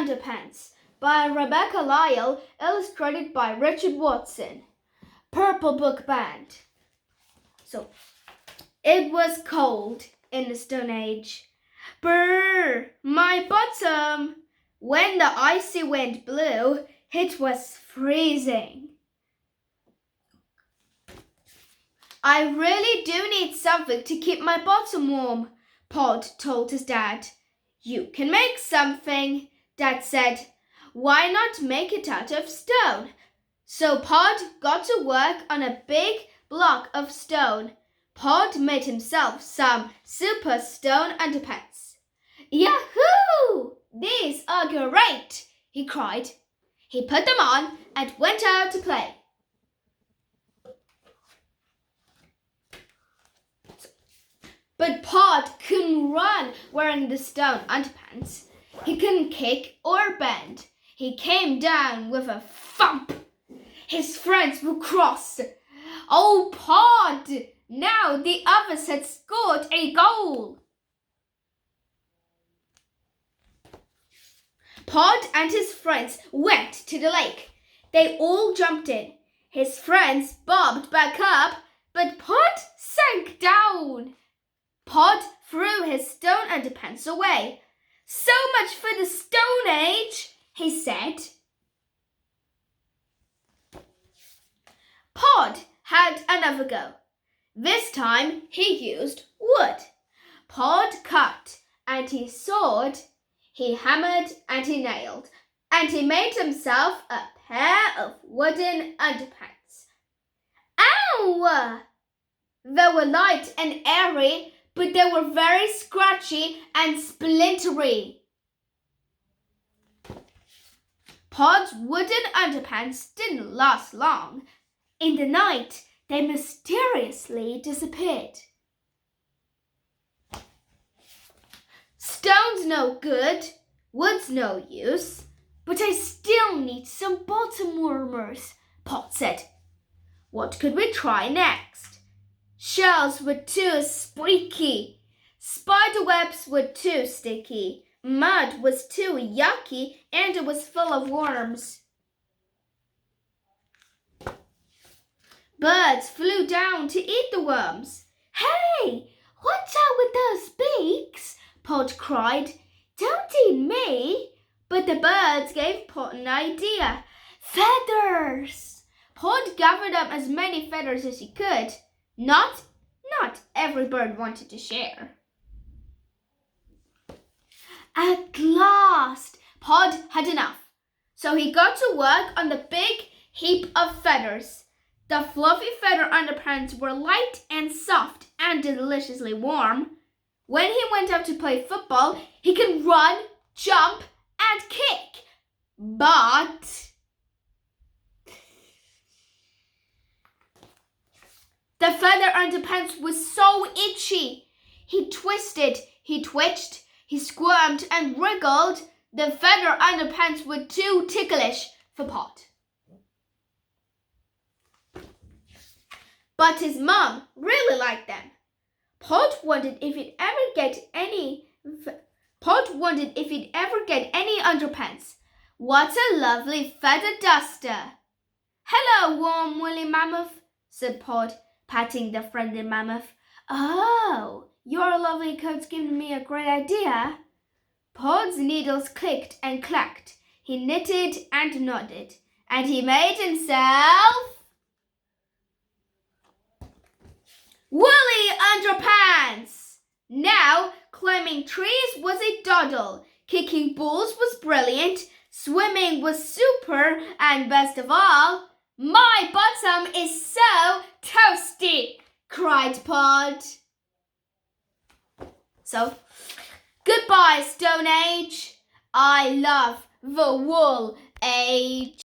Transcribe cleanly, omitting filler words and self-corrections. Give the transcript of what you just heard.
Underpants by Rebecca Lisle, illustrated by Richard Watson. Purple Book Band. So, it was cold in the Stone Age. Brrr, my bottom! When the icy wind blew, it was freezing. I really do need something to keep my bottom warm, Pod told his dad. You can make something, Dad said. Why not make it out of stone? So Pod got to work on a big block of stone. Pod made himself some super stone underpants. Yahoo! These are great, he cried. He put them on and went out to play. But Pod couldn't run wearing the stone underpants. He couldn't kick or bend. He came down with a thump. His friends were cross. Oh, Pod! Now the others had scored a goal. Pod and his friends went to the lake. They all jumped in. His friends bobbed back up, but Pod sank down. Pod threw his stone underpants away. So much for the Stone Age, he said. Pod had another go. This time he used wood. Pod cut and he sawed, he hammered and he nailed, and he made himself a pair of wooden underpants. Ow! They were light and airy, but they were very scratchy and splintery. Pod's wooden underpants didn't last long. In the night, they mysteriously disappeared. Stone's no good, wood's no use, but I still need some bottom warmers, Pod said. What could we try next? Shells were too squeaky. Spider webs were too sticky. Mud was too yucky, and it was full of worms. Birds flew down to eat the worms. Hey, watch out with those beaks, Pod cried. Don't eat me. But the birds gave Pod an idea. Feathers! Pod gathered up as many feathers as he could. Not every bird wanted to share. At last, Pod had enough. So he got to work on the big heap of feathers. The fluffy feather underpants were light and soft and deliciously warm. When he went out to play football, he could run, jump, and kick. But the feather underpants was so itchy. He twisted, he twitched, he squirmed and wriggled. The feather underpants were too ticklish for Pod. But his mum really liked them. Pod wondered if he'd ever get any underpants. What a lovely feather duster. Hello, warm woolly mammoth, said Pod, patting the friendly mammoth. Oh, your lovely coat's given me a great idea. Pod's needles clicked and clacked. He knitted and nodded, and he made himself woolly underpants! Now, climbing trees was a doddle, kicking balls was brilliant, swimming was super, and best of all, my bottom is so toasty, cried Pod. So, goodbye, Stone Age. I love the wool age.